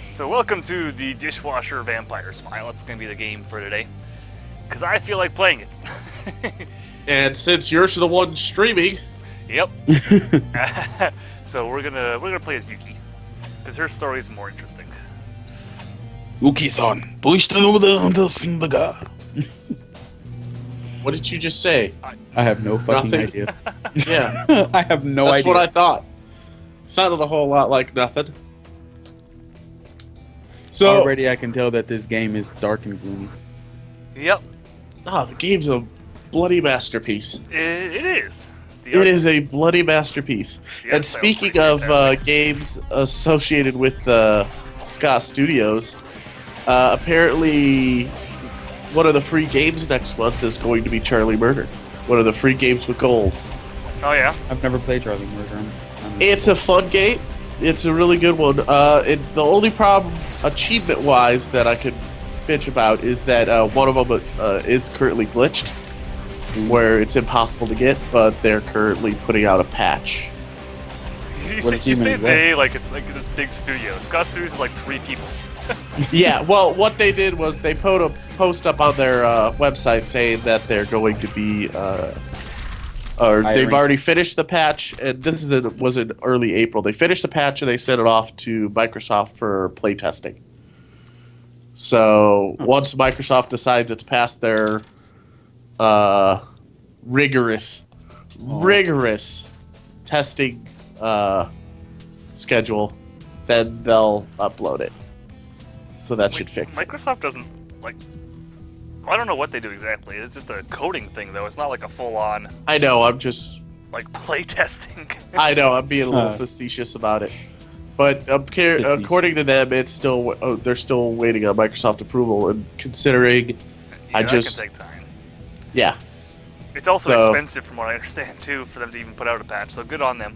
So welcome to the Dishwasher Vampire Smile. That's going to be the game for today. Because I feel like playing it. And since you're the one streaming... Yep. So we're gonna play as Yuki. Because her story is more interesting. Yuki-san, the What did you just say? I have no fucking Nothing. idea. Yeah, I have no that's idea. what I thought. Sounded a whole lot like nothing. So Already I can tell that this game is dark and gloomy. Yep. the game's a bloody masterpiece. It is. It is a bloody masterpiece. Yeah, And so speaking pretty of fantastic. games associated with Scott Studios, apparently one of the free games next month is going to be Charlie Murder. One of the free games with gold. Oh yeah. I've never played Charlie Murder. It's a fun game. It's a really good one. The only problem, achievement-wise, that I could bitch about is that one of them is currently glitched, where it's impossible to get, but they're currently putting out a patch. You What say achievement is that? they like it's like this big studio. Scott Studios is like 3 people. Yeah, well, what they did was they put a post up on their website saying that they're going to be, or they've Hiring. already finished the patch, and this was in early April. They finished the patch and they sent it off to Microsoft for playtesting. So once Microsoft decides it's past their rigorous testing schedule, then they'll upload it. So that should fix it. Microsoft doesn't like. I don't know what they do exactly. It's just a coding thing, though. It's not like a full-on I know, I'm play testing. being a little facetious about it. But according to them, it's still they're still waiting on Microsoft approval, and considering That can take time. yeah. It's also So- expensive, from what I understand, too, for them to even put out a patch. So good on them.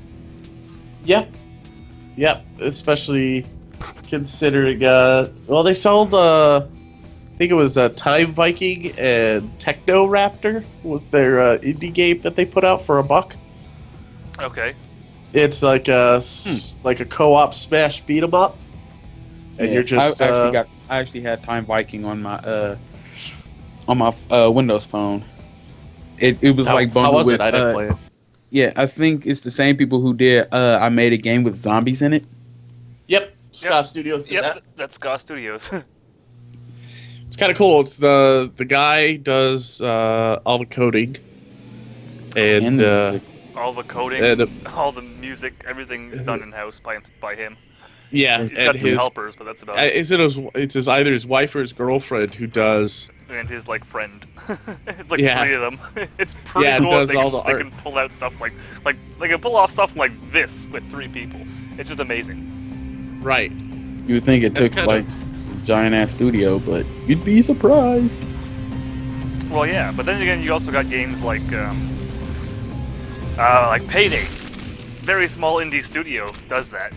Yep, especially considering they sold I think it was Time Viking and Techno Raptor was their indie game that they put out for $1. Okay. It's like a co-op smash beat 'em up, and you're just I actually had Time Viking on my Windows phone. It was like how bundled was with, it? I didn't play it. Yeah, I think it's the same people who did. I made a game with zombies in it. Yep, Scott Studios did that. That's Scott Studios. It's kind of cool. It's the guy does all the coding, and All the coding, And, all the music, everything is done in-house by him. yeah, He's and got some helpers, but that's about it. it's either his wife or his girlfriend who does. And his, friend. It's like Yeah. 3 of them. It's pretty Yeah, cool does that all the they art. can pull out stuff like they can pull off stuff like this with 3 people. It's just amazing. Right. You would think it That's took kinda- like a giant ass studio, but you'd be surprised. Well, yeah, but then again, you also got games like Payday. Very small indie studio does that.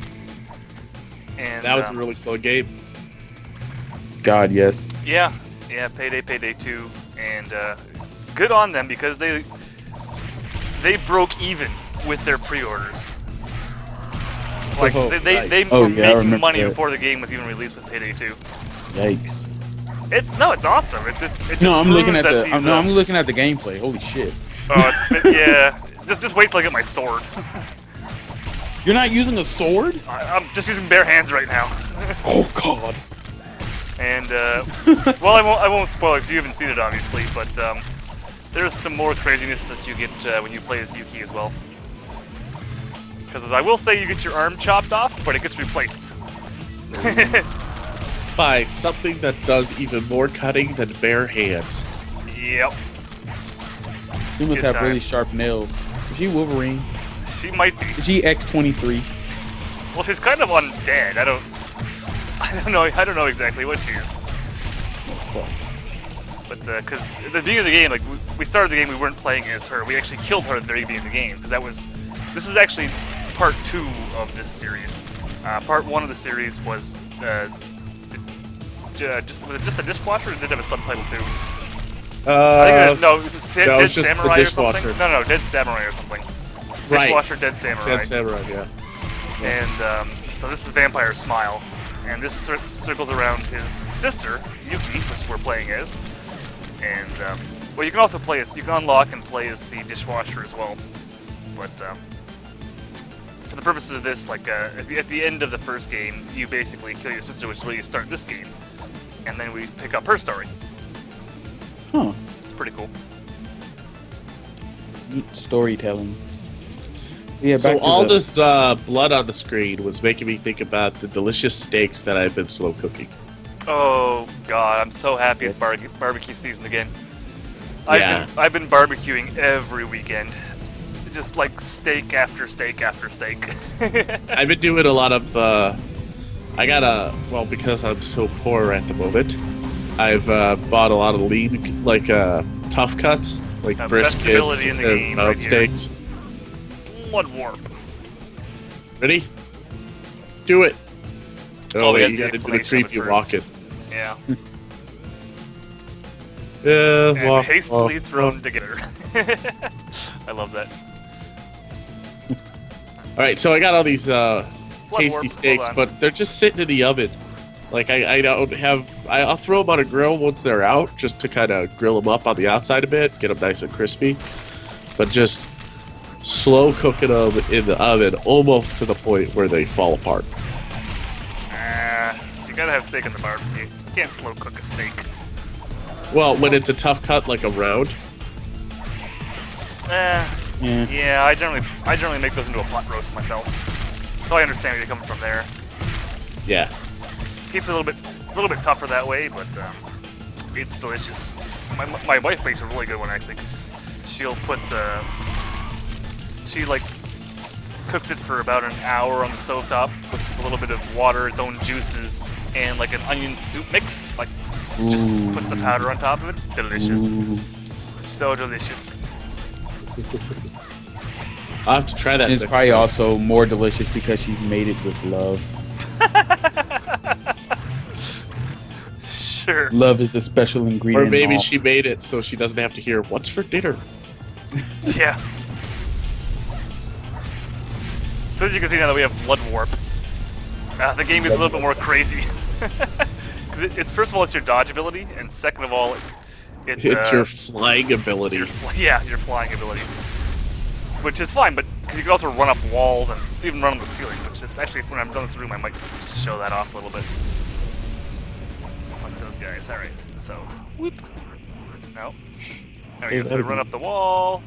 And That was a really slow game. God, yes. yeah, Payday 2, and good on them because they broke even with their pre-orders. Like Oh, they right. were Oh, yeah, I making remember money that. before the game was even released with Payday 2. Yikes. It's awesome. It just No, I'm looking proves at that the. these, I'm looking at the gameplay. Holy shit! yeah. Just wait till I get my sword. You're not using a sword? I'm just using bare hands right now. Oh God! And well, I won't spoil it because you haven't seen it obviously, but there's some more craziness that you get when you play as Yuki as well. Because I will say, you get your arm chopped off, but it gets replaced. By something that does even more cutting than bare hands. Yep. She must Good have time. really sharp nails. Is she Wolverine? She might be. Is she X-23? Well, she's kind of undead. I don't know exactly what she is. But because at the beginning of the game, like we started the game, we weren't playing as her. We actually killed her at the very beginning of the game because this is actually part 2 of this series. Part 1 of the series was was it just the Dishwasher, or did it have a subtitle too? I think it was Dead it's just the Samurai or something. Dishwasher. No, Dead Samurai or something. Right. Dishwasher, Dead Samurai. Dead Samurai, yeah. And so this is Vampire Smile, and this circles around his sister, Yuki, which we're playing as. And, well, you can also play as, you can unlock and play as the Dishwasher as well. But, for the purposes of this, like, at the end of the first game, you basically kill your sister, which is where you start this game. And then we pick up her story. Huh. It's pretty cool. Neat storytelling. Yeah, So back to all the- this blood on the screen was making me think about the delicious steaks that I've been slow cooking. Oh god, I'm so happy it's barbecue season again. Yeah. I've been barbecuing every weekend. Just like steak after steak after steak. I've been doing a lot of. Well, because I'm so poor at the moment, I've bought a lot of lean, like tough cuts, like Best ability briskets in the game and right pound here. steaks. Blood warp. Ready? Do it. Oh, we wait, have you the gotta do the explanation of creepy it first. walking. Yeah. Yeah, And walk, hastily walk, thrown walk. together. I love that. All right, so I got all these warp, tasty hold steaks, on. but they're just sitting in the oven. Like I don't have. I'll throw them on a grill once they're out, just to kind of grill them up on the outside a bit, get them nice and crispy. But just slow cooking them in the oven, almost to the point where they fall apart. You gotta have steak in the barbecue. You can't slow cook a steak. Well, when it's a tough cut like a round, Yeah. Yeah, I generally make those into a pot roast myself. So I understand where you're coming from there. yeah. It's a little bit tougher that way, but it's delicious. My wife makes a really good one actually, 'cause she'll put she like cooks it for about an hour on the stovetop, puts a little bit of water, its own juices, and like an onion soup mix. Like just puts the powder on top of it. It's delicious. Ooh. So delicious. I'll have to try that. And it's next probably time. also more delicious because she's made it with love. Sure. Love is the special ingredient. Or maybe in all. she made it so she doesn't have to hear what's for dinner. Yeah. So as you can see now that we have blood warp, the game gets a little bit more crazy. 'Cause it's first of all it's your dodge ability, and second of all It's your flying ability. your flying ability, which is fine, but because you can also run up walls and even run on the ceiling. Which is actually when I'm done this room, I might show that off a little bit. Fuck those guys. All right, so whoop. No. There we Say go. that So we run again. up the wall.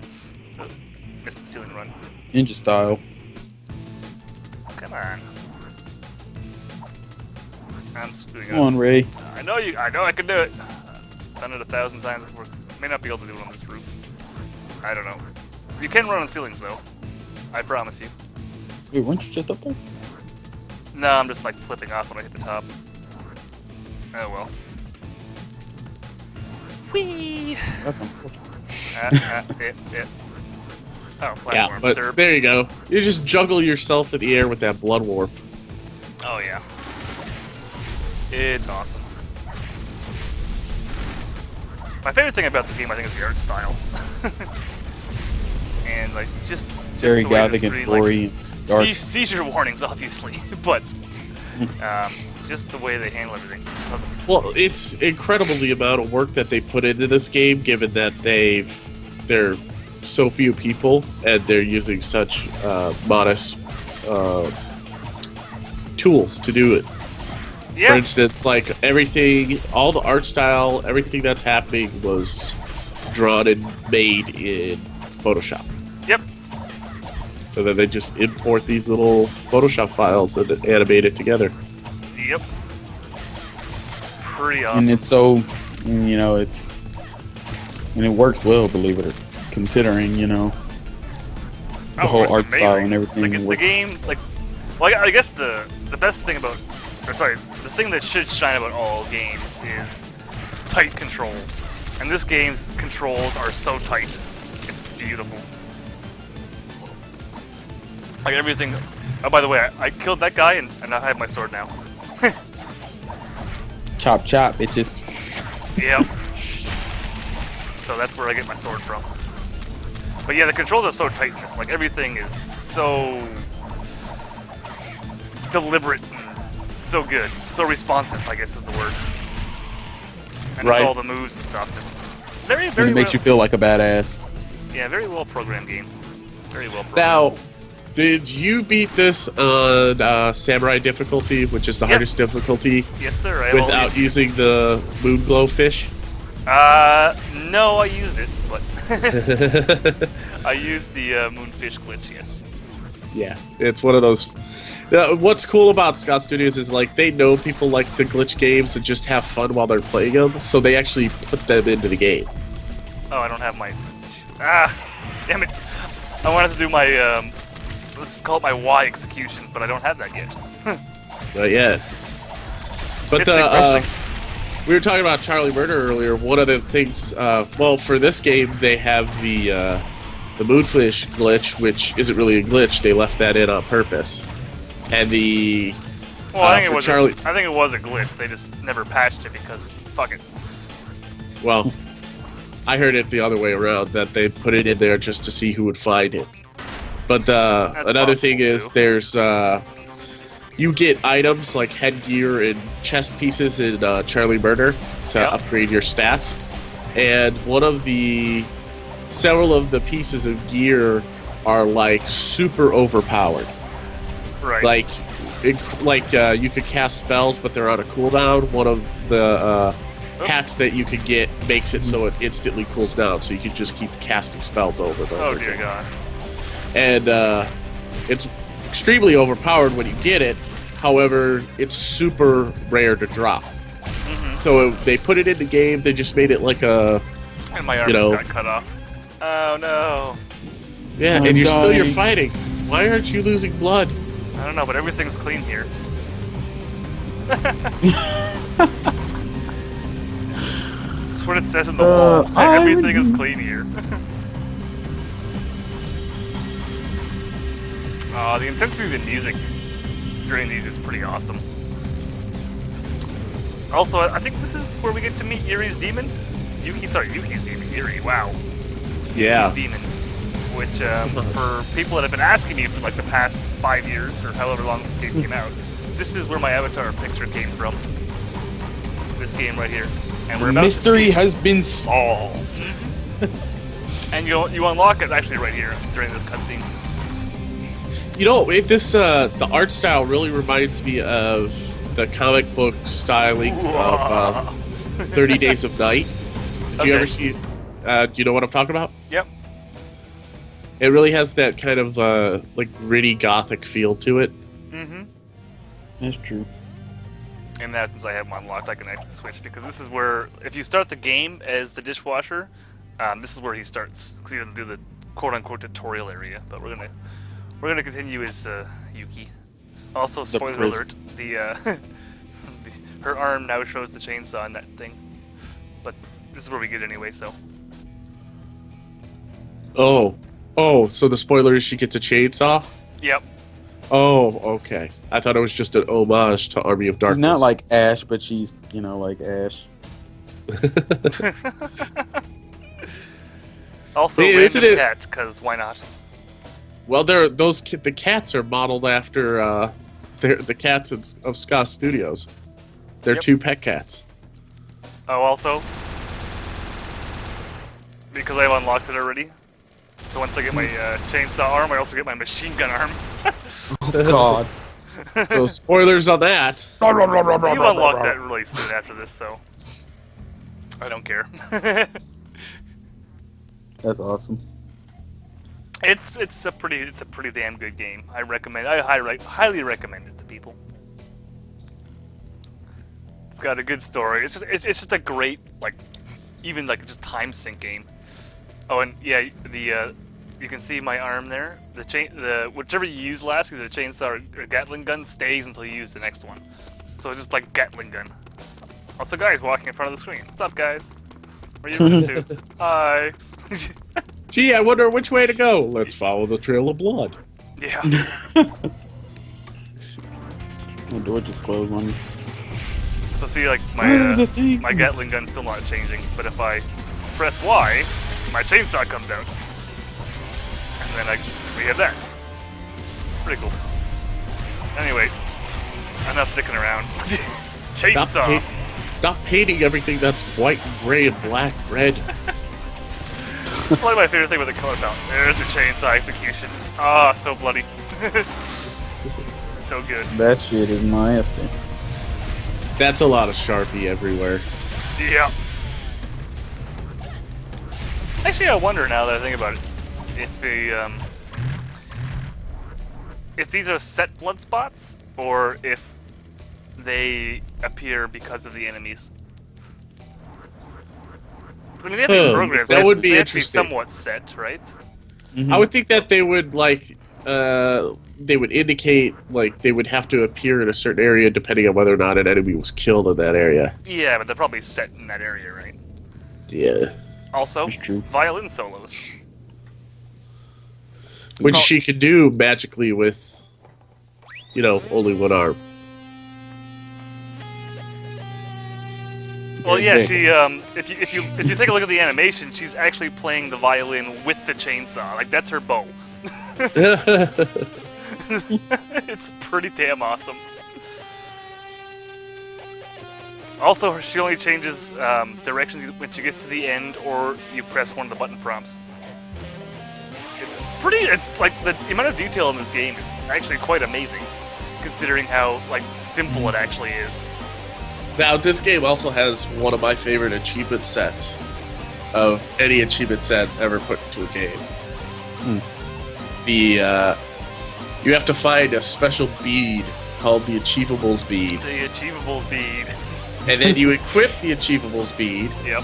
Missed the ceiling run. Ninja style. Come on. I'm screwing Come on, up. Ray. I know I can do it. Done it 1,000 times before. May not be able to do it on this roof. I don't know. You can run on ceilings though. I promise you. Wait, weren't you just up there? No, I'm just like flipping off when I hit the top. Oh well. Whee! That's unfortunate. It. Oh, platform. Yeah, but Derp. there you go. You just juggle yourself in the air with that blood warp. Oh yeah. It's awesome. My favorite thing about the game, I think, is the art style. And like just Very the way the gothic and screen, gory and dark. seizure warnings, obviously, but just the way they handle everything. Well, it's incredible the amount of work that they put into this game, given that they're so few people and they're using such modest tools to do it. For Yeah, instance, like everything, all the art style, everything that's happening was drawn and made in Photoshop. yep. So then they just import these little Photoshop files and animate it together. Yep. Pretty awesome. And it's so, you know, and it works well, believe it or considering, you know, the whole it's art style amazing. and everything. Like, the works. game, like, well, I guess the best thing about, or sorry, the thing that should shine about all games is tight controls. And this game's controls are so tight. It's beautiful. Like everything. Oh, by the way, I killed that guy and I have my sword now. Chop chop, it just Yep. So that's where I get my sword from. But yeah, the controls are so tight in this. Like everything is so deliberate and so good, so responsive, I guess is the word. And Right. just all the moves and stuff. It's very, And very it makes well, you feel like a badass. yeah, very well programmed game. Very well programmed. Now, did you beat this on Samurai difficulty, which is the Yeah. hardest difficulty, Yes, sir. I without always- using the moon glow fish? No, I used it, but I used the moonfish glitch. Yes. Yeah, it's one of those. What's cool about Scott Studios is like they know people like to glitch games and just have fun while they're playing them, so they actually put them into the game. Oh, I don't have my. Damn it! I wanted to do my let's call it my Y execution, but I don't have that yet. Not yet. But It's exhausting. we were talking about Charlie Murder earlier. One of the things, well, for this game, they have the moonfish glitch, which isn't really a glitch. They left that in on purpose. And the Well, I think for it was. Charlie- I think it was a glitch. They just never patched it because fuck it. well, I heard it the other way around, that they put it in there just to see who would find it. But another thing possible, is too. there's you get items like headgear and chest pieces in Charlie Murder to Yep. upgrade your stats. And several of the pieces of gear are like super overpowered. Right. Like you could cast spells, but they're on a cooldown. One of the hats that you could get makes it so it instantly cools down, so you can just keep casting spells over them. Oh dear God. And it's extremely overpowered when you get it. However, it's super rare to drop. So they put it in the game. They just made it like a And my arm you just know- got cut off. Oh no. yeah, I'm and you're dying. fighting. Why aren't you losing blood? I don't know, but everything's clean here. This is what it says in the wall. Everything is clean here. The intensity of the music during these is pretty awesome. Also, I think this is where we get to meet Yuri's demon. Yuki's demon. Yuri, wow. Yeah. Demon. Which, for people that have been asking me for like the past 5 years, or however long this game came out, this is where my avatar picture came from. This game right here. And we're about Mystery to see has been solved. and you unlock it actually right here during this cutscene. You know, the art style really reminds me of the comic book stylings of 30 Days of Night. Did you Okay. ever see? Do you know what I'm talking about? Yep. It really has that kind of like gritty gothic feel to it. Mm-hmm. That's true. And now since I have them unlocked, I can actually switch because this is where, if you start the game as the dishwasher, this is where he starts because he doesn't do the quote-unquote tutorial area. But we're gonna continue as Yuki. Also, spoiler pris- alert: her arm now shows the chainsaw in that thing. But this is where we get anyway. So Oh, so the spoiler is she gets a chainsaw? yep. Oh, okay. I thought it was just an homage to Army of She's Darkness. not like Ash, but she's, like Ash. Also, Hey, isn't random it- cat because why not? Well, the cats are modeled after the cats of Scott Studios. They're Yep. two pet cats. Oh, also, because I've unlocked it already. So once I get my chainsaw arm, I also get my machine gun arm. God. So spoilers on that. You unlock that really soon after this, so I don't care. That's awesome. It's a pretty damn good game. I highly recommend it to people. It's got a good story. It's just a great even just time sync game. Oh, and yeah, you can see my arm there. Whichever you use last, either the chainsaw or Gatling gun, stays until you use the next one. So it's just like Gatling gun. Also, guys walking in front of the screen. What's up, guys? Where you running to? Hi. Gee, I wonder which way to go. Let's follow the trail of blood. Yeah. The door just closed on me. So see, Where are my the things? my Gatling gun's still not changing, but if I press Y, my chainsaw comes out, and then we have that. Pretty cool. Anyway, Enough dicking around. Stop, Chainsaw. stop painting everything that's white, and gray, and black, red. Probably my favorite thing with the color palette. There's the chainsaw execution. Ah, so bloody. So good. That shit is nasty. That's a lot of Sharpie everywhere. Yeah. Actually, I wonder now that I think about it, if if these are set blood spots or if they appear because of the enemies. I mean, they have to be programs. that would be they have to be interesting. somewhat set, right? Mm-hmm. I would think that they would they would indicate like they would have to appear in a certain area depending on whether or not an enemy was killed in that area. Yeah, but they're probably set in that area, right? Yeah, Also, That's true. violin solos. which she could do magically with, only one arm. Well, Yeah, yeah, big. she if you take a look at the animation, she's actually playing the violin with the chainsaw. Like that's her bow. It's pretty damn awesome. Also, she only changes directions when she gets to the end, or you press one of the button prompts. It's like the amount of detail in this game is actually quite amazing, considering how like simple it actually is. Now, this game also has one of my favorite achievement sets of any achievement set ever put into a game. You have to find a special bead called the Achievables bead, The Achievables bead. and then you equip the Achievables bead, Yep.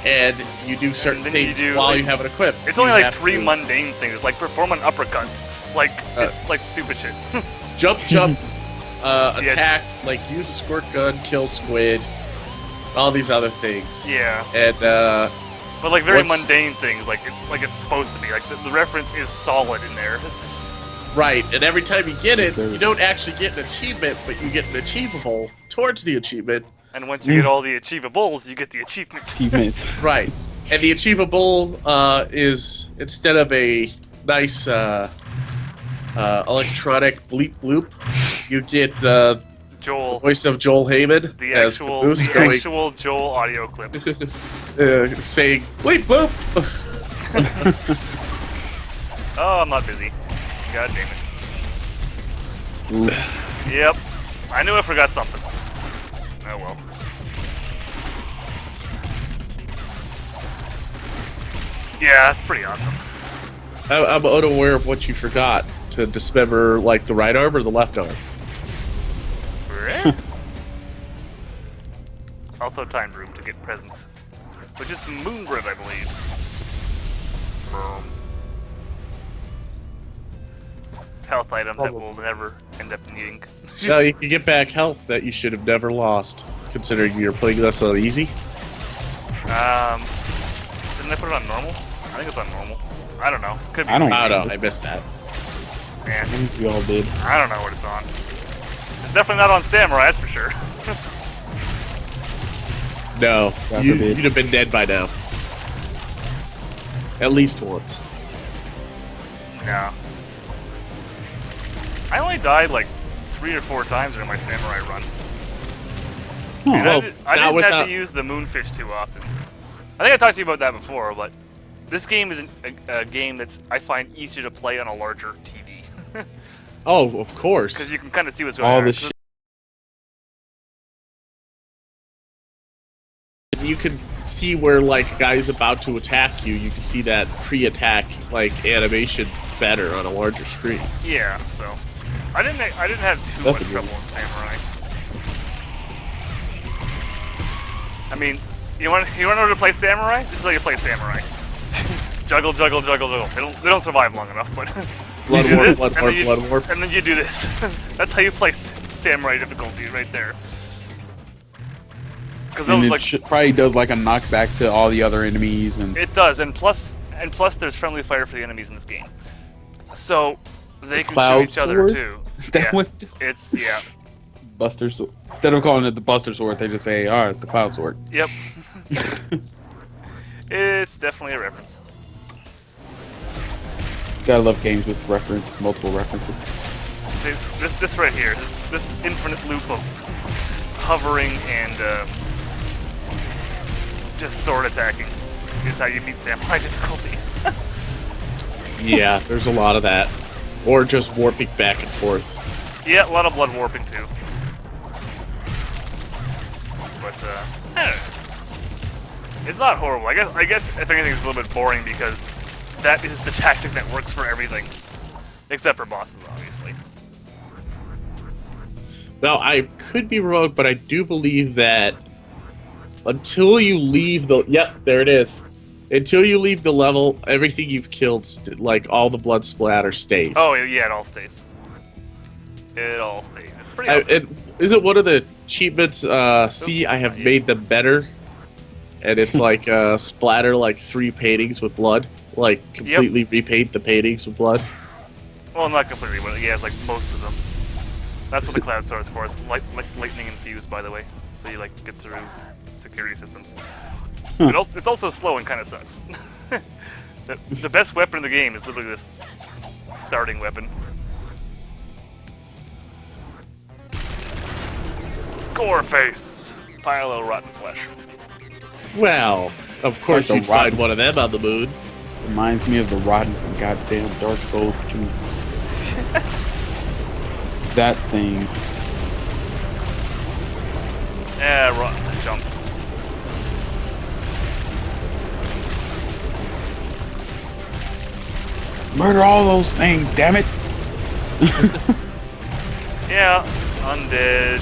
and you do certain And then you things do, while like- you have it equipped. It's You only like have 3 to mundane things, like perform an uppercut. Like it's like stupid shit. jump, attack, like use a squirt gun, kill squid, all these other things. Yeah. And But like very What's- mundane things, like it's supposed to be. Like the reference is solid in there. right, and every time you get it, you don't actually get an achievement, but you get an achievable towards the achievement. And once you get all the achievables, you get the achievement. Achievements. Right, and the achievable is instead of a nice electronic bleep bloop, you get the Joel, voice of Joel Heyman the as actual Caboose going, actual Joel audio clip. saying bleep bloop. Oh, I'm not busy. God damn it. Oops. Yep. I knew I forgot something. Oh well. Yeah, that's pretty awesome. I'm unaware of what you forgot to dismember, like the right arm or the left arm. Also timed room to get presents. Which is Moonbird, I believe. Health item that we'll never end up needing. No, you can get back health that you should have never lost, considering you're playing this on easy. Didn't I put it on normal? I think it's on normal. I don't know. Could be. I don't I don't know, I missed that. I Man, think we all did. I don't know what it's on. It's definitely not on Samurai, that's for sure. No, God you'd forbid. have been dead by now. At least once. No. I only died like 3 or 4 times during my Samurai run. Oh, And well, I didn't have without- to use the Moonfish too often. I think I talked to you about that before, but this game is a game that's I find easier to play on a larger TV. Oh, of course. Because you can kind of see what's going all on. the shit. You can see where like a guy's about to attack you. You can see that pre-attack like animation better on a larger screen. Yeah, so I didn't have too That's much a good trouble in Samurai. I mean, you want to know how to play Samurai? This is how you play Samurai. Juggle, juggle, juggle, juggle. They don't survive long enough, but Blood you do warp, this, blood and warp, then you, blood warp. and then you do this. That's how you play Samurai difficulty right there. Because And it like probably does like a knockback to all the other enemies, and it does, and plus there's friendly fire for the enemies in this game, so they can shoot cloud each other sword? too. Is that Yeah. what just It's yeah. Buster Sword? Instead of calling it the Buster Sword, they just say, "Oh, it's the Cloud Sword." Yep. It's definitely a reference. Gotta love games with multiple references. This right here, this infinite loop of hovering and just sword attacking is how you beat samurai difficulty. Yeah, there's a lot of that. Or just warping back and forth. Yeah, a lot of blood warping too. But I don't know. It's not horrible. I guess if anything, it's a little bit boring because that is the tactic that works for everything, except for bosses, obviously. Now, I could be wrong, but I do believe that until you leave the... Yep, there it is. Until you leave the level, everything you've killed, like all the blood splatter, stays. Oh, yeah, it all stays. It all stays. It's pretty awesome. Is it one of the achievements, see, I have made them better? And it's like splatter like 3 paintings with blood. Like, completely repaint the paintings with blood. Well, not completely, but yeah, it's like most of them. That's what the cloud sword is for. It's lightning infused, by the way. So you, like, get through security systems. It's also slow and kind of sucks. The best weapon in the game is literally this starting weapon. Gore face! Pile of rotten flesh. Well, of course Like you'd find one of them on the moon. Reminds me of the rotten from goddamn Dark Souls 2. That thing. Yeah, rotten's a jump. Murder all those things, damn it! Yeah, undead.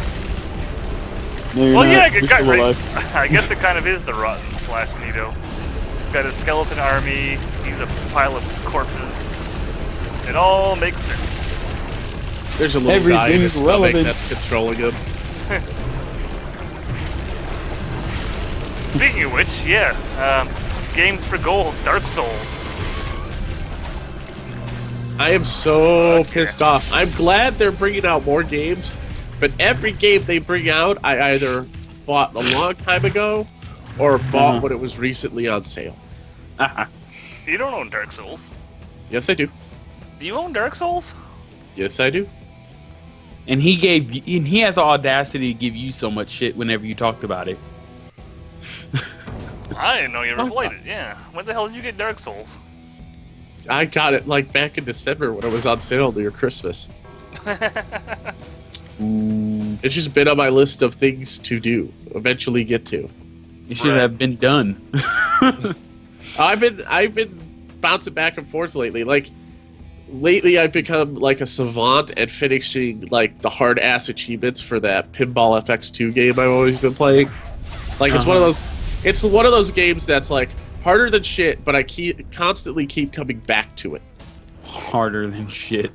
No, you're Well, not. yeah, You're still alive. I guess it kind of is the rotten slash Nito. He's got a skeleton army. He's a pile of corpses. It all makes sense. There's a little guy in his Everything's stomach relevant. that's controlling him. Speaking of which, yeah, games for gold, Dark Souls. I am so pissed off. I'm glad they're bringing out more games, but every game they bring out, I either bought a long time ago or bought when it was recently on sale. You don't own Dark Souls. Yes, I do. Do you own Dark Souls? Yes, I do. And he has the audacity to give you so much shit whenever you talked about it. I didn't know you ever played it, yeah. When the hell did you get Dark Souls? I got it like back in December when it was on sale near Christmas. It's just been on my list of things to do. Eventually get to. It should have been done. I've been bouncing back and forth lately. Like lately, I've become like a savant at finishing like the hard ass achievements for that Pinball FX2 game I've always been playing. Like it's one of those. It's one of those games that's like harder than shit, but I constantly keep coming back to it. Harder than shit.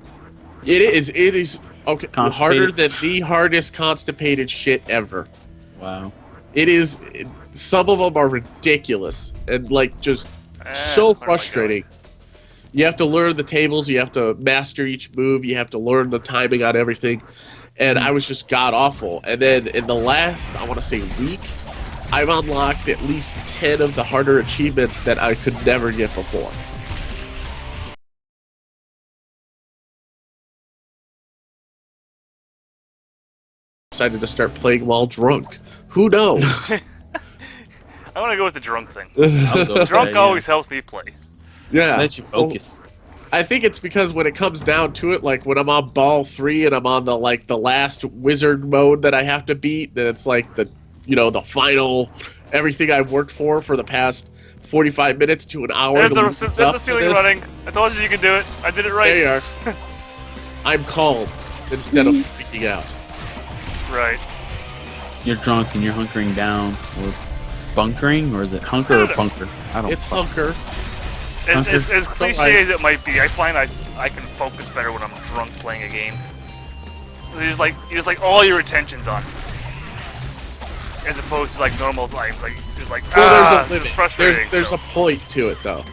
It is okay. Constipated. Harder than the hardest constipated shit ever. Wow. It is. Some of them are ridiculous and like just so frustrating. You have to learn the tables. You have to master each move. You have to learn the timing on everything. And I was just god awful. And then in the last, I want to say week, I've unlocked at least 10 of the harder achievements that I could never get before. Decided to start playing while drunk. Who knows? I want to go with the drunk thing. I'll go with Drunk that, always helps me play. Yeah. Let you focus. I think it's because when it comes down to it, like when I'm on ball 3 and I'm on the last wizard mode that I have to beat, then it's like the final everything I've worked for the past 45 minutes to an hour. There's the ceiling running. I told you can do it. I did it right. There you are. I'm calm instead of freaking out. Right. You're drunk and you're hunkering down, or bunkering, or is it hunker or bunker? I don't. It's hunker. As cliche as it might be, I find I can focus better when I'm drunk playing a game. You just like all your attention's on, as opposed to like normal times. Like just like it's frustrating. There's a point to it though.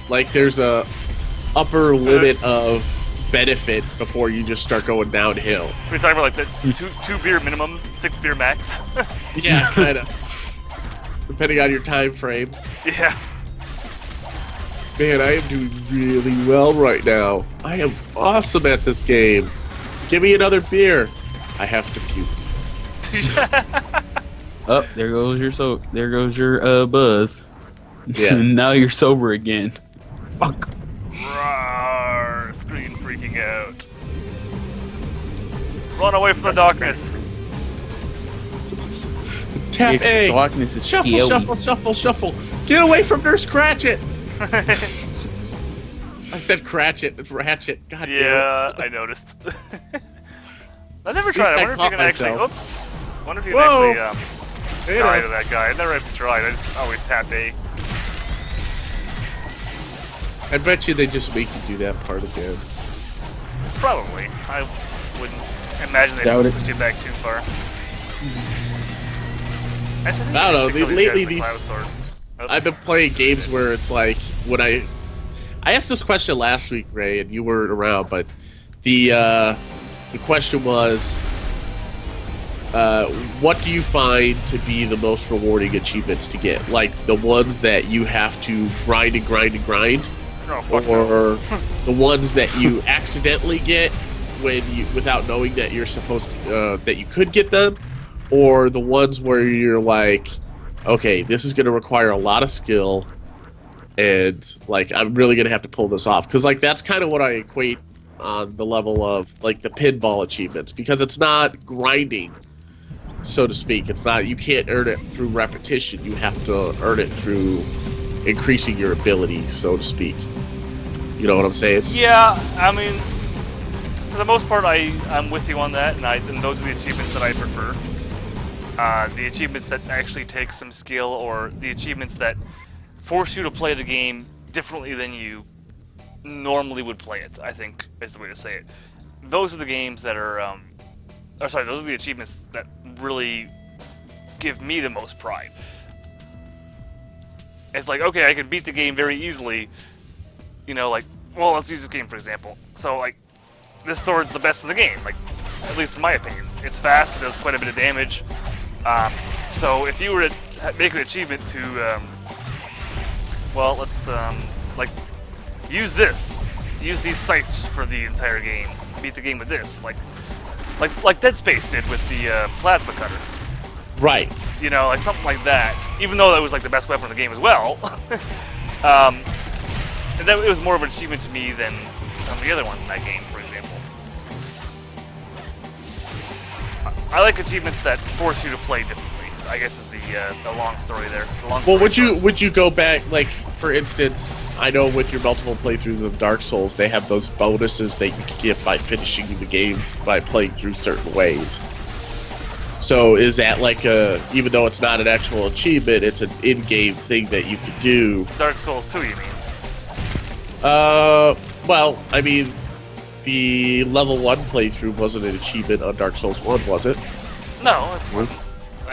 Like there's a upper limit of benefit before you just start going downhill. We're talking about like the two beer minimums, 6 beer max. Yeah, kind of. Depending on your time frame. Yeah. Man, I am doing really well right now. I am awesome at this game. Give me another beer. I have to puke. Oh, there goes your buzz. Yeah. Now you're sober again. Fuck. Roar, screen freaking out. Run away from the darkness. Tap If A. darkness is Shuffle, scary. shuffle, shuffle, shuffle. Get away from Nurse Cratchit. I said Cratchit. It's Ratchet. God damn Yeah, I noticed. I never tried. I wonder if you caught can actually. myself. Oops. I wonder if you can Whoa. actually it. die to that guy. I never actually tried. I just always tap A. I bet you they just make you do that part again. Probably. I wouldn't imagine they Doubt it. push you back too far. Actually, I don't know, think they kill lately guys with these- Cloud Sword. Oh, I've been playing games where it's like when I asked this question last week, Ray, and you weren't around, but the question was, what do you find to be the most rewarding achievements to get? Like the ones that you have to grind and grind and grind, no, fuck no. or the ones that you accidentally get when you without knowing that you're supposed to that you could get them, or the ones where you're like, okay, this is going to require a lot of skill, and like I'm really going to have to pull this off, because like that's kind of what I equate on the level of like the pinball achievements, because it's not grinding, so to speak. It's not, you can't earn it through repetition. You have to earn it through increasing your ability, so to speak. You know what I'm saying? Yeah, I mean, for the most part, I'm with you on that, and those are the achievements that I prefer. The achievements that actually take some skill, or the achievements that force you to play the game differently than you normally would play it, I think is the way to say it. Those are the games that are, those are the achievements that really give me the most pride. It's like, okay, I can beat the game very easily, you know, like, well, let's use this game for example. So, like, this sword's the best in the game, like, at least in my opinion. It's fast, it does quite a bit of damage. So if you were to make an achievement to, well, let's, like, use these sights for the entire game, beat the game with this, like Dead Space did with the plasma cutter. Right. You know, like something like that. Even though that was like the best weapon in the game as well. And that, it was more of an achievement to me than some of the other ones in that game, for example. I like achievements that force you to play differently, I guess is the long story there. The long Well, story would you go back, like, for instance, I know with your multiple playthroughs of Dark Souls, they have those bonuses that you can get by finishing the games by playing through certain ways. So is that like even though it's not an actual achievement, it's an in-game thing that you can do? Dark Souls 2, you mean? Well, I mean, the level 1 playthrough wasn't an achievement on Dark Souls 1, was it? No, it wasn't.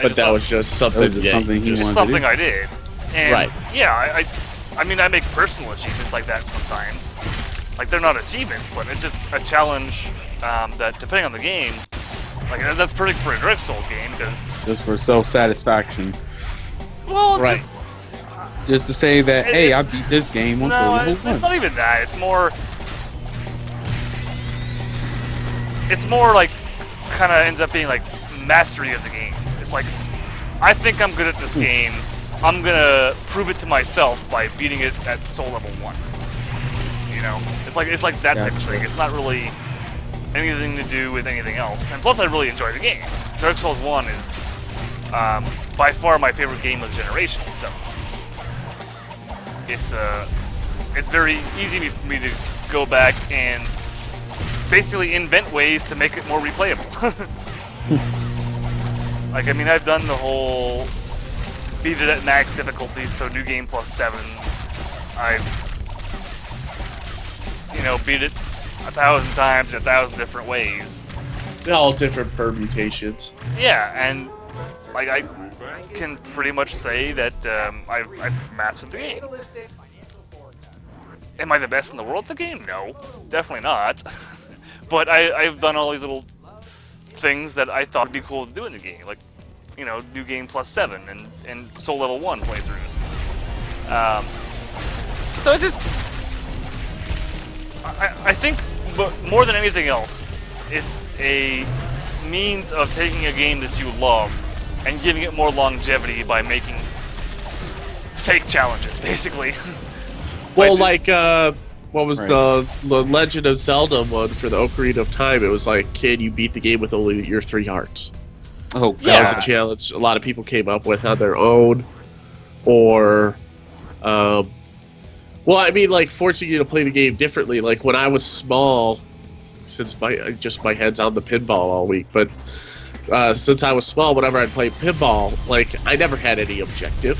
But that was just something, That was just something he just- wanted. something I did. And Right. yeah, I mean, I make personal achievements like that sometimes. Like, they're not achievements, but it's just a challenge that, depending on the game, like, that's perfect for a Dark Souls game, because, Just for self-satisfaction. well, Right. Just to say that, It- hey, it's- I beat this game once no, level it's 1. not even that. It's more like, kind of ends up being like mastery of the game. It's like, I think I'm good at this game. I'm gonna prove it to myself by beating it at soul level 1. You know, it's like that type of thing. It's not really anything to do with anything else. And plus, I really enjoy the game. Dark Souls 1 is by far my favorite game of the generation. So it's very easy for me to go back and basically invent ways to make it more replayable. Like, I mean, I've done the whole beat it at max difficulty, so new game plus 7. I've, you know, beat it 1,000 times in 1,000 different ways. all different permutations. Yeah, and like I can pretty much say that I've mastered the game. Am I the best in the world at the game? No, definitely not. But I've done all these little things that I thought would be cool to do in the game, like, you know, new game plus 7 and soul level 1 playthroughs. So it just, I think, but more than anything else, it's a means of taking a game that you love and giving it more longevity by making fake challenges, basically. Well, what was Right. the Legend of Zelda one for the Ocarina of Time? It was like, can you beat the game with only your 3 hearts? Oh That was god. a challenge a lot of people came up with on their own, or, well, I mean, like forcing you to play the game differently. Like when I was small, since my head's on the pinball all week, but since I was small, whenever I'd play pinball, like I never had any objective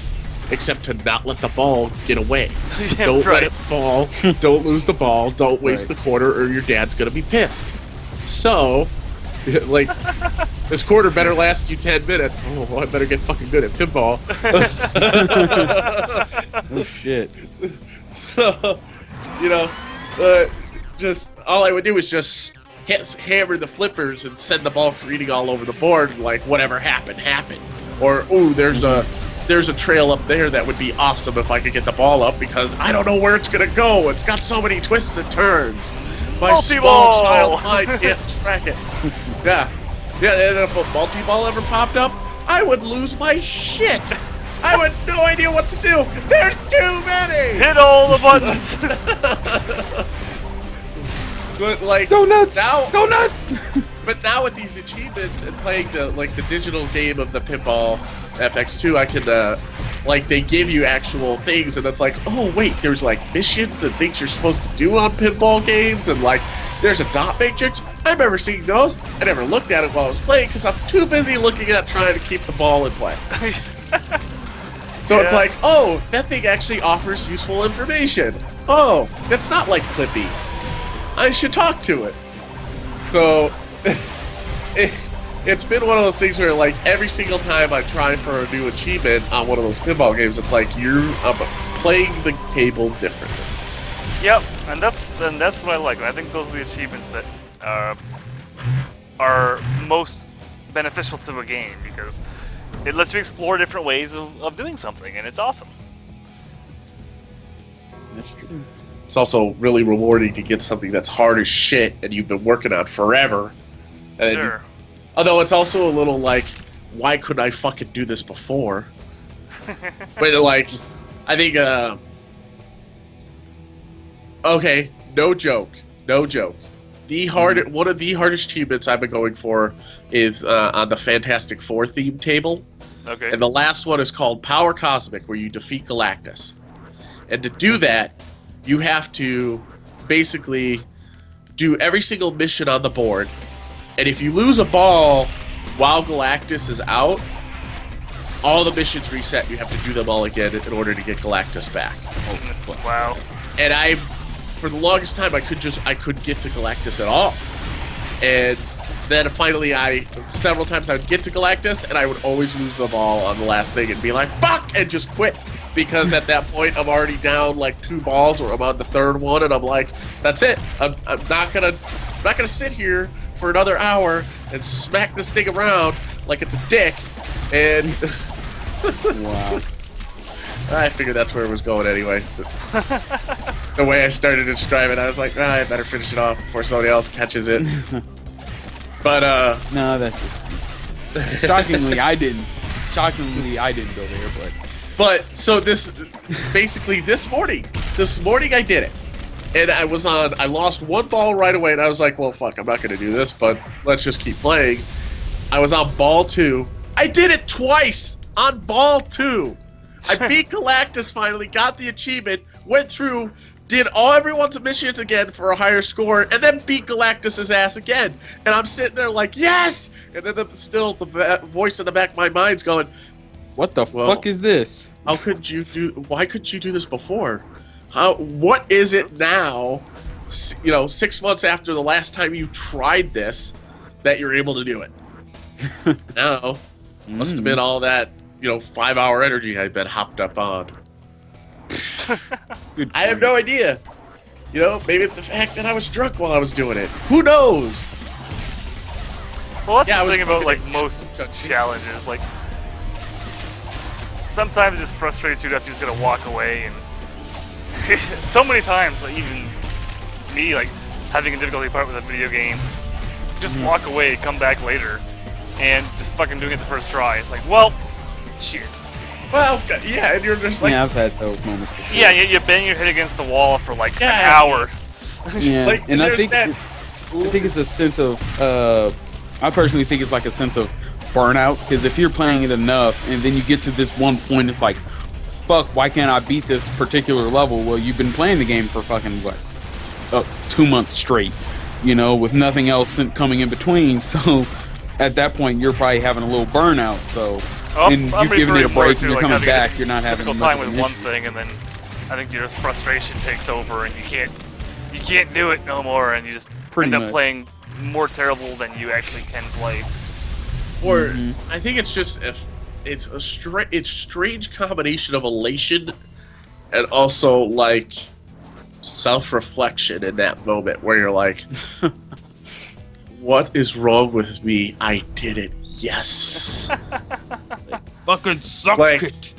except to not let the ball get away. Yeah, Don't right. let it fall. Don't lose the ball. Don't waste Right. the quarter, or your dad's gonna be pissed. So, like, this quarter better last you 10 minutes. Oh, well, I better get fucking good at pinball. Oh shit. So, you know, just all I would do is just hammer the flippers and send the ball careening all over the board. Like whatever happened, happened. Or ooh, there's a trail up there that would be awesome if I could get the ball up because I don't know where it's gonna go. It's got so many twists and turns. My Multi-ball! small child mind can't track it. Yeah, and if a multi-ball ever popped up, I would lose my shit. I would no idea what to do. There's too many. Hit all the buttons! But like Go nuts! now, Go nuts! but now with these achievements and playing the digital game of the Pinball FX2, I can they give you actual things, and it's like, oh wait, there's like missions and things you're supposed to do on pinball games, and like there's a dot matrix. I've never seen those. I never looked at it while I was playing because I'm too busy looking at trying to keep the ball in play. So it's Yeah. like, oh, that thing actually offers useful information. Oh, that's not like Clippy. I should talk to it. So, it's been one of those things where, like, every single time I try for a new achievement on one of those pinball games, it's like you're playing the table differently. Yep, and that's what I like. I think those are the achievements that are most beneficial to a game because it lets you explore different ways of doing something, and it's awesome. That's true. It's also really rewarding to get something that's hard as shit and you've been working on forever. And Sure. although it's also a little like, why couldn't I fucking do this before? But like, I think, okay, no joke. One of the hardest achievements I've been going for is on the Fantastic Four theme table. Okay. And the last one is called Power Cosmic, where you defeat Galactus. And to do that, you have to basically do every single mission on the board. And if you lose a ball while Galactus is out, all the missions reset. You have to do them all again in order to get Galactus back. Wow. And for the longest time, I couldn't get to Galactus at all. And then finally, several times I would get to Galactus, and I would always lose the ball on the last thing and be like, fuck, and just quit. Because at that point, I'm already down like 2 balls, or I'm on the 3rd one, and I'm like, that's it. I'm not gonna sit here for another hour and smack this thing around like it's a dick. And Wow. I figured that's where it was going anyway. The way I started describing it, I was like, I better finish it off before somebody else catches it. But, No, that's just shockingly I didn't. Shockingly I didn't go there, but so this morning I did it. And I lost 1 ball right away, and I was like, well, fuck, I'm not going to do this, but let's just keep playing. I was on ball 2. I did it twice on ball 2. I beat Galactus finally, got the achievement, went through, did everyone's missions again for a higher score, and then beat Galactus' ass again. And I'm sitting there like, yes! And then the voice in the back of my mind's going, what the Well- fuck is this? why couldn't you do this before? What is it now, 6 months after the last time you tried this, that you're able to do it? Now, must have been all that, 5-hour energy I've been hopped up on. Good I have point. no idea. Maybe it's the fact that I was drunk while I was doing it. Who knows? Well, that's Yeah, I the was thing about like fucking- most challenges. Like sometimes it's frustrating too that you're just gonna walk away, and so many times, like even me, like having a difficulty part with a video game, just walk away, come back later, and just fucking doing it the first try. It's like, well, shit. Well, yeah, and you're just like, Yeah, I've had those moments before. Yeah, you bang your head against the wall for like Yeah. an hour. Yeah, like, and I there's think that- it's a sense of. I personally think it's like a sense of burnout, because if you're playing it enough and then you get to this one point, it's like, fuck, why can't I beat this particular level? Well, you've been playing the game for fucking what, 2 months straight, you know, with nothing else coming in between. So at that point, you're probably having a little burnout. So and I'm you've given it a referring more break to, and you're like, coming having a back. You're not having difficult much time of with an one issue. thing, and then I think your frustration takes over, and you can't do it no more, and you just Pretty end up much. playing more terrible than you actually can play. or I think it's just it's a strange combination of elation and also like self-reflection in that moment where you're like, what is wrong with me? I did it. Yes. Fucking suck Like- it.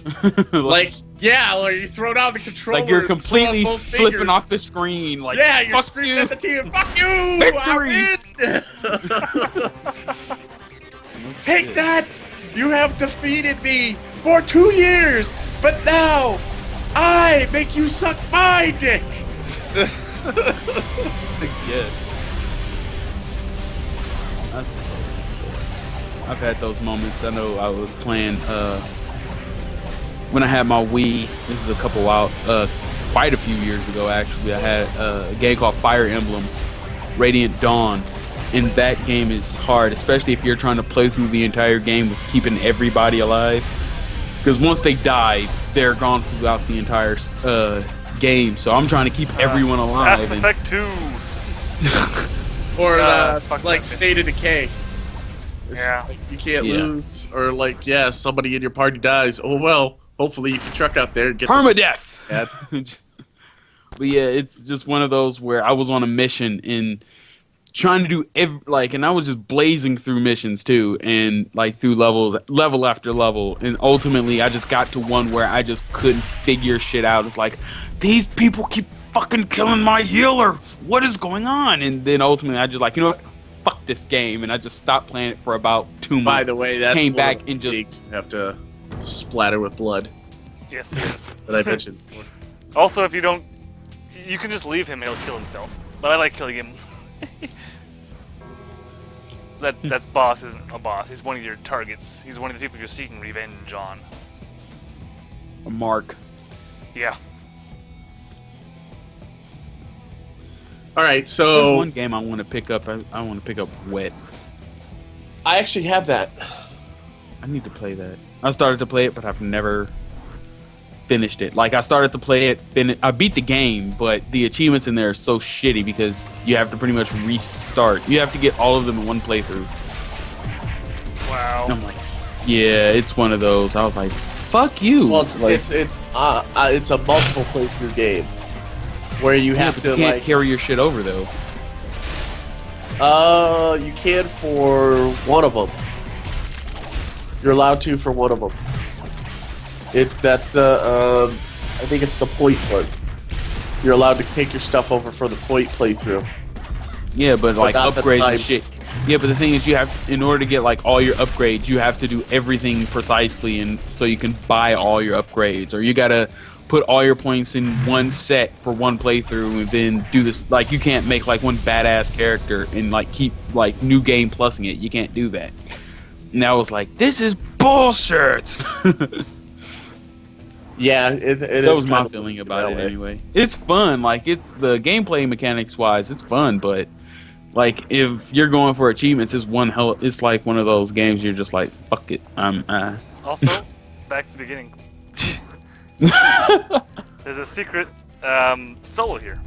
Like, yeah, like you throw down the controller. like you're and throw completely up both flipping fingers. off the screen. Like, Yeah, you're fuck screaming you. at the team. Fuck you! Victory! I win! Take that! You have defeated me for 2 years, but now I make you suck my dick. Yes. I've had those moments. I know I was playing when I had my Wii. This is a couple out, quite a few years ago actually. I had a game called Fire Emblem Radiant Dawn, and that game is hard, especially if you're trying to play through the entire game with keeping everybody alive. Because once they die, they're gone throughout the entire game. So I'm trying to keep everyone alive. Mass and- Effect 2. Or fuck like that State of Decay. It's Yeah. like you can't Yeah. lose, or like somebody in your party dies. Oh well, hopefully you can truck out there and get the Permadeath. Yeah. But yeah, it's just one of those where I was on a mission and trying to do and I was just blazing through missions too, and like through level after level, and ultimately I just got to one where I just couldn't figure shit out. It's like, these people keep fucking killing my healer. What is going on? And then ultimately I just like, you know what? Fuck this game, and I just stopped playing it for about 2 months. By the way, that's came one back of the and just leagues you have to splatter with blood Yes, it is. that I mentioned. Also, if you don't, you can just leave him and he'll kill himself. But I like killing him. That's boss isn't a boss. He's one of your targets. He's one of the people you're seeking revenge on. a mark. Yeah. All right, There's so one game I want to pick up. I want to pick up Wet. I actually have that. I need to play that. I started to play it, but I've never finished it. Like, I started to play it, I beat the game, but the achievements in there are so shitty because you have to pretty much restart. You have to get all of them in one playthrough. Wow. And I'm like, yeah, it's one of those. I was like, fuck you. Well, it's like, it's a multiple playthrough game where you yeah, have but to you can't like carry your shit over though. you can for one of them. You're allowed to for one of them. That's the I think it's the point one. You're allowed to take your stuff over for the point playthrough. Yeah, but like not the upgrades time. and shit. Yeah, but the thing is, you have, in order to get like all your upgrades, you have to do everything precisely, and so you can buy all your upgrades, or you gotta put all your points in one set for one playthrough, and then do this. Like, you can't make like one badass character and like keep like new game plussing it. You can't do that. And I was like, this is bullshit. Yeah, it That is was my kind of feeling about it that way. anyway. It's fun, like, it's the gameplay mechanics wise, it's fun, but like, if you're going for achievements, it's like one of those games you're just like, fuck it, Also, back to the beginning. There's a secret solo here.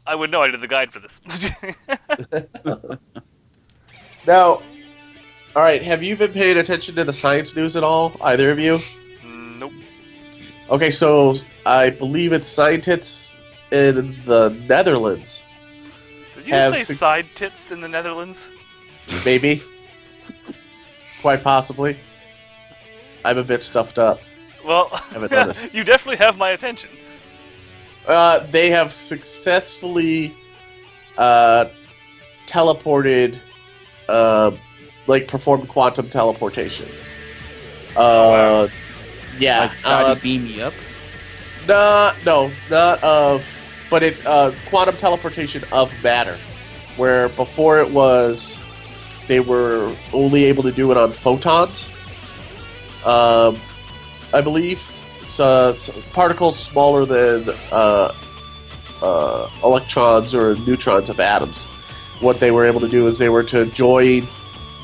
I would know. I did the guide for this. Now, all right, have you been paying attention to the science news at all? Either of you? Nope. Okay, so I believe it's scientists in the Netherlands. Did you Have say sug- side tits in the Netherlands? Maybe. Quite possibly. I'm a bit stuffed up. Well, Haven't noticed. you definitely have my attention. They have successfully teleported, like performed quantum teleportation. Wow. Yeah, Like Scotty beam me up. no, not of, but it's quantum teleportation of matter, where before it was they were only able to do it on photons. I believe so particles smaller than electrons or neutrons of atoms. What they were able to do is they were to join.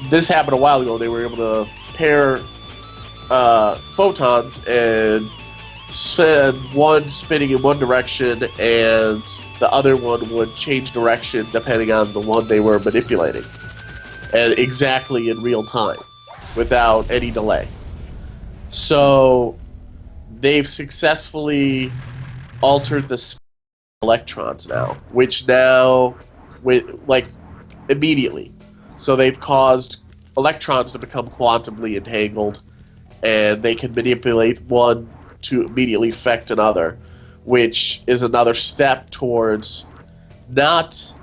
This happened a while ago. They were able to pair photons and spin one spinning in one direction, and the other one would change direction depending on the one they were manipulating, and exactly in real time, without any delay. So they've successfully altered the spin of electrons now, which now, like, immediately. So they've caused electrons to become quantumly entangled, and they can manipulate one to immediately affect another, which is another step towards not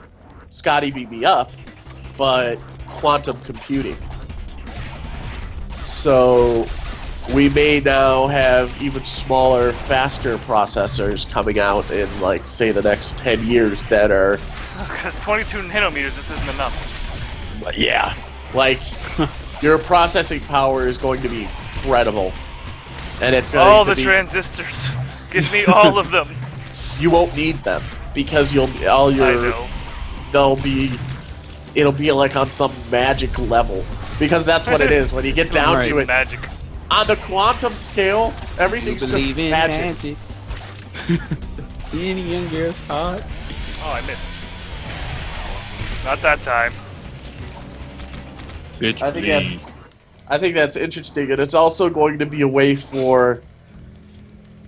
Scotty beat me up, but quantum computing. So we may now have even smaller, faster processors coming out in, like, say, the next 10 years that are... Because 22 nanometers just isn't enough. Yeah. Like, your processing power is going to be incredible. And it's going All to the be... transistors. Give me all of them. You won't need them, because you'll... I know. It'll be like on some magic level. Because that's what it is. When you get down to it, Magic. on the quantum scale, everything's just Believe in magic. Any young girl's heart. Oh, I missed. Not that time. Bitch, I think that's interesting, and it's also going to be a way for,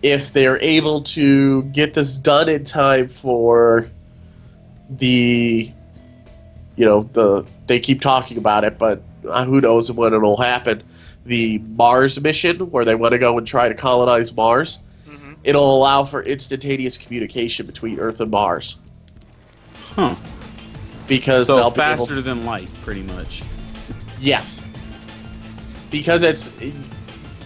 if they're able to get this done in time for the, they keep talking about it, but who knows when it'll happen. The Mars mission, where they want to go and try to colonize Mars, it'll allow for instantaneous communication between Earth and Mars. Huh. Because So they'll be able faster than light, pretty much. Yes. Because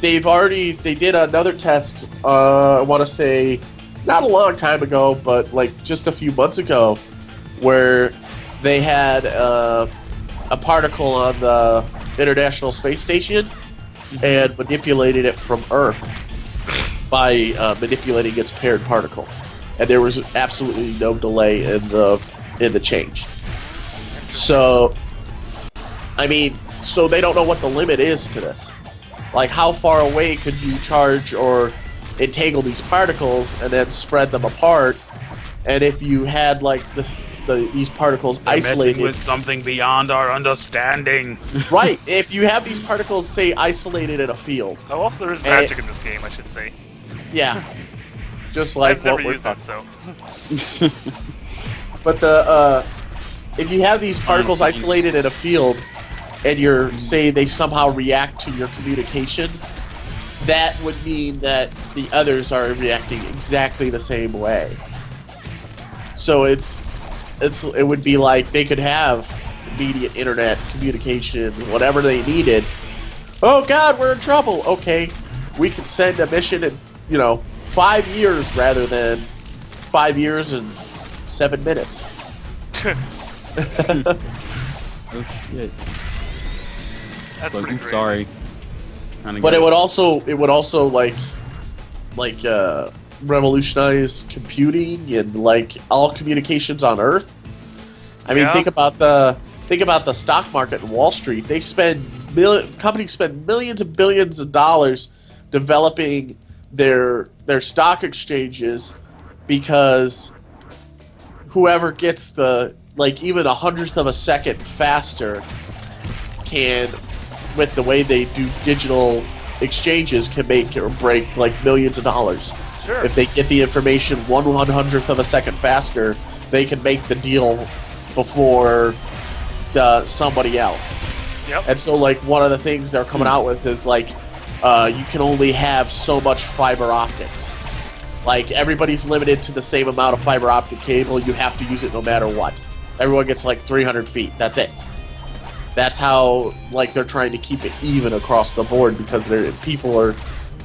they did another test, I want to say, not a long time ago, but like just a few months ago, where they had a particle on the International Space Station and manipulated it from Earth by manipulating its paired particle. And there was absolutely no delay in the change. So, I mean, so they don't know what the limit is to this. Like, how far away could you charge or entangle these particles and then spread them apart? And if you had, like, these particles isolated... with something beyond our understanding. Right. If you have these particles, say, isolated in a field. Oh, also there is magic in this game, I should say. Yeah. Just like I've never what we're used that, talking. so. But if you have these particles isolated in a field, and say they somehow react to your communication, that would mean that the others are reacting exactly the same way. So it would be like they could have immediate internet communication, whatever they needed. Oh God, we're in trouble. Okay, we can send a mission in 5 years rather than 5 years and 7 minutes. Oh shit. That's Look, pretty I'm crazy. sorry. But it would also like revolutionize computing and like all communications on Earth. I mean, Yeah. think about the stock market in Wall Street. Companies spend millions and billions of dollars developing their stock exchanges, because whoever gets even 100th of a second faster can, with the way they do digital exchanges, can make or break like millions of dollars. Sure. If they get the information 1/100th of a second faster, they can make the deal before somebody else. Yep. And so, like, one of the things they're coming out with is like, you can only have so much fiber optics. Like, everybody's limited to the same amount of fiber optic cable. You have to use it no matter what. Everyone gets like 300 feet. That's it. That's how like they're trying to keep it even across the board because people are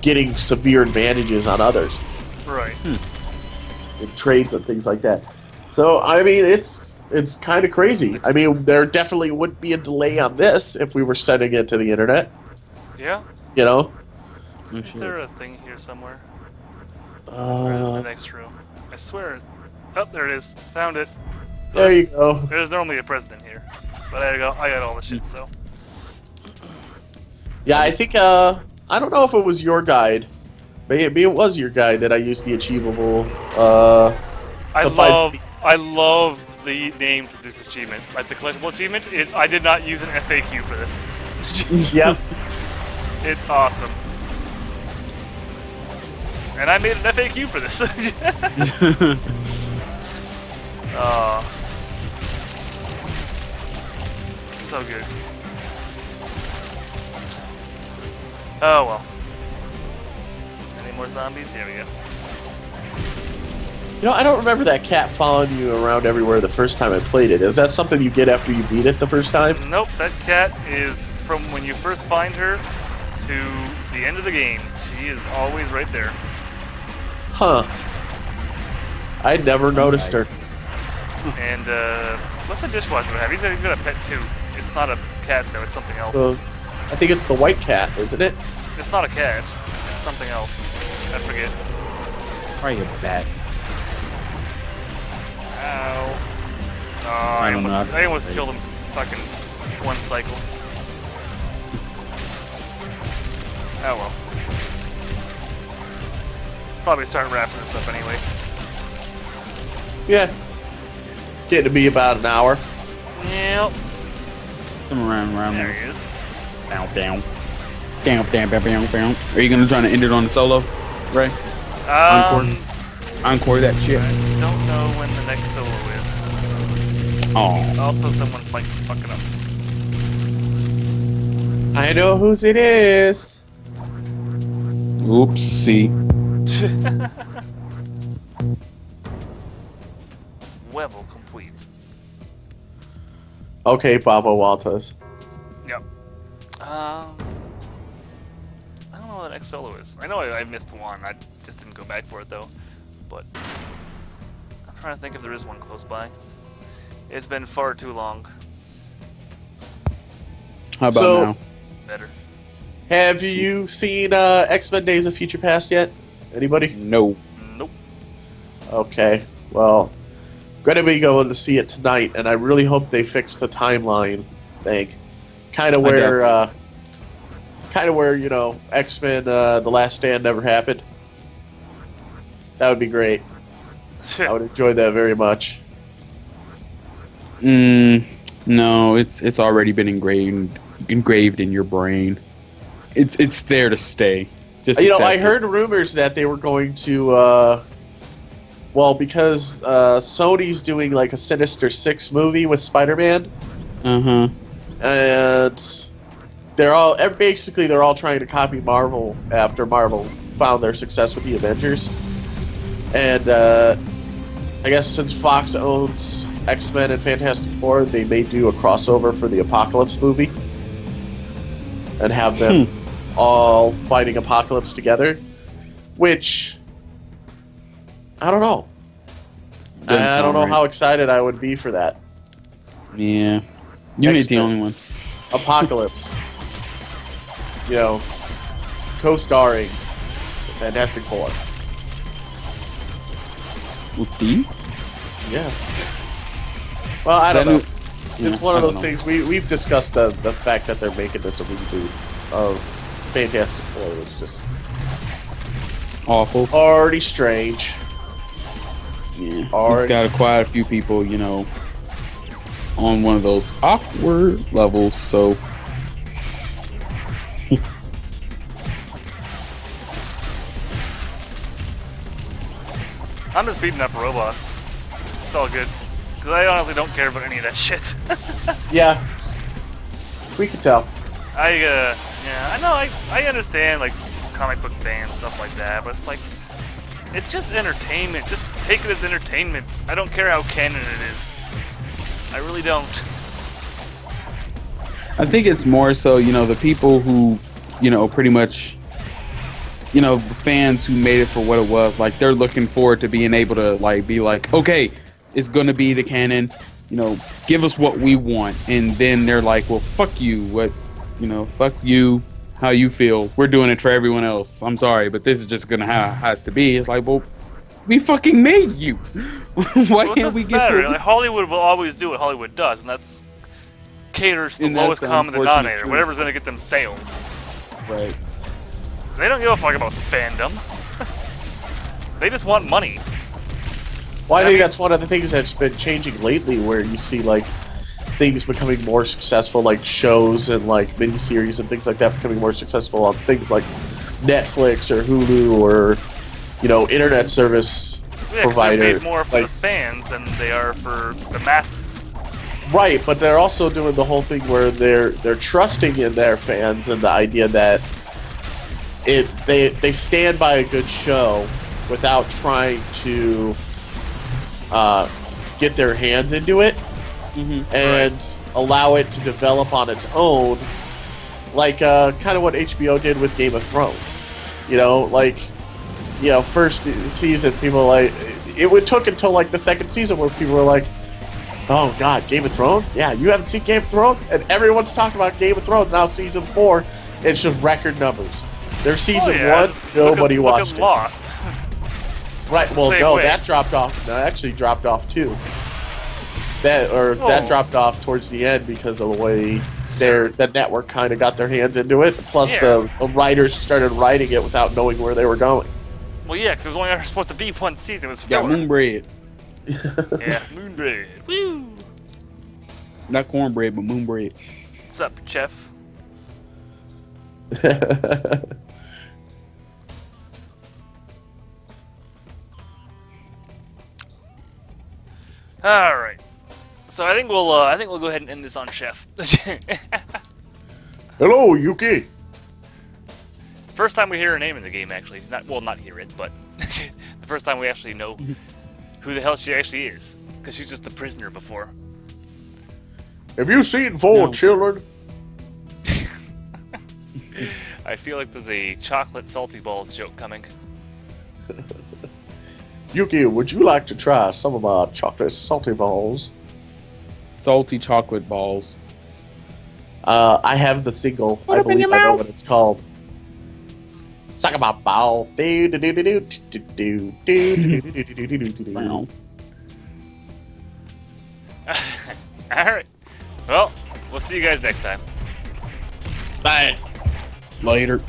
getting severe advantages on others Right. in trades and things like that. So I mean, it's kind of crazy. I mean, there definitely would be a delay on this if we were sending it to the internet. Yeah. You know. Is there a thing here somewhere? Or in the next room. I swear. Oh, there it is. Found it. So There you go. There's normally a president here, but I got all the shit. So. Yeah, I think I don't know if it was your guide. Maybe it was your guide that I used the achievable. I the love the name for this achievement. Like the collectible achievement is I did not use an FAQ for this. Yep. It's awesome. And I made an FAQ for this. So good. Oh well. Any more zombies? Here we go. You know, I don't remember that cat following you around everywhere the first time I played it. Is that something you get after you beat it the first time? Nope, that cat is from when you first find her to the end of the game. She is always right there. Huh. I never noticed her. And what's the dishwasher have? He's got a pet too. It's not a cat though. It's something else. I think it's the white cat, isn't it? It's not a cat. It's something else. I forget. Probably a bat. Ow. Oh, I almost killed him. Fucking one cycle. Oh well. Probably start wrapping this up anyway. Yeah. Getting to be about an hour. Yep. Come around There there. he is. Down, down. Down, down, down, down, down. Are you gonna try to end it on the solo, Ray? Encore that shit. I don't know when the next solo is. Oh. Also, someone's mic's fucking up. I know whose it is. Oopsie. Level complete. Okay, Baba Walters. Yep. I don't know what the next solo is. I know I missed one. I just didn't go back for it though. But I'm trying to think if there is one close by. It's been far too long. How about So- now? Better. Have you seen X-Men Days of Future Past yet? Anybody? No. Nope. Okay. Well, gonna be going to see it tonight, and I really hope they fix the timeline thing. Kind of where, you know, X-Men: The Last Stand never happened. That would be great. I would enjoy that very much. No, it's already been engraved in your brain. It's there to stay. Just You know, I accept it. heard rumors that they were going to, well, because Sony's doing like a Sinister Six movie with Spider-Man, Uh-huh. and they're all trying to copy Marvel after Marvel found their success with the Avengers. And I guess since Fox owns X-Men and Fantastic Four, they may do a crossover for the Apocalypse movie and have them all fighting Apocalypse together, which I don't know. Doesn't I don't sound know right. how excited I would be for that. Yeah. You ain't the X-Men. only one. Apocalypse. You know, co-starring Fantastic Four. With D? Yeah. Well, I don't That know. is- yeah, It's one I of don't those know. things. We've discussed the fact that they're making this a reboot of Fantastic Four. It's just Awful. already strange. Yeah. Already- It's got quite a few people, you know, on one of those awkward levels, so I'm just beating up robots. It's all good. Because I honestly don't care about any of that shit. Yeah. We can tell. Yeah, I know, I understand, like, comic book fans, stuff like that, but it's like, it's just entertainment. Just take it as entertainment. I don't care how canon it is. I really don't. I think it's more so, the people who, pretty much, the fans who made it for what it was, like, they're looking forward to being able to, like, be like, okay, it's gonna be the canon, give us what we want. And then they're like, well, fuck you, fuck you, how you feel. We're doing it for everyone else. I'm sorry, but this is just gonna how it has to be. It's like, well, we fucking made you. Why Well, it can't we doesn't get matter. to Like, Hollywood will always do what Hollywood does, and that's caters to the And that's lowest the common unfortunate denominator. truth. Whatever's going to get them sales. Right. They don't give a fuck about fandom. They just want money. Well, I I think mean- that's one of the things that's been changing lately, where you see like things becoming more successful, like shows and like miniseries and things like that becoming more successful on things like Netflix or Hulu or internet service Yeah, 'cause they're provider. paid more for like, the fans than they are for the masses. right, but they're also doing the whole thing where they're trusting in their fans and the idea that they stand by a good show without trying to get their hands into it and allow it to develop on its own, like kind of what HBO did with Game of Thrones. First season, people it took until like the second season where people were like, oh god, Game of Thrones? Yeah, you haven't seen Game of Thrones? And everyone's talking about Game of Thrones. Now season 4, it's just record numbers. Their season 1, just nobody look at watched it. Lost. Right, well, Same no, way. that dropped off. No, actually dropped off too. That dropped off towards the end because of the way the network kind of got their hands into it. Plus, Yeah. the writers started writing it without knowing where they were going. Well, yeah, because it was only ever supposed to be one season. It was Yeah, filler. moonbread. Yeah, Moonbread. Woo! Not cornbread, but moonbread. What's up, chef? All right. So I think we'll go ahead and end this on chef. Hello, Yuki. First time we hear her name in the game, actually. Not hear it, but the first time we actually know who the hell she actually is, because she's just a prisoner before. Have you seen Four No. Children? I feel like there's a chocolate salty balls joke coming. Yuki, would you like to try some of my chocolate salty balls? Salty chocolate balls. I have the single. I believe I know what it's called. Suck my ball. Do do do do do do do do do do do do do. Wow. Alright. Well, we'll see you guys next time. Bye. Later.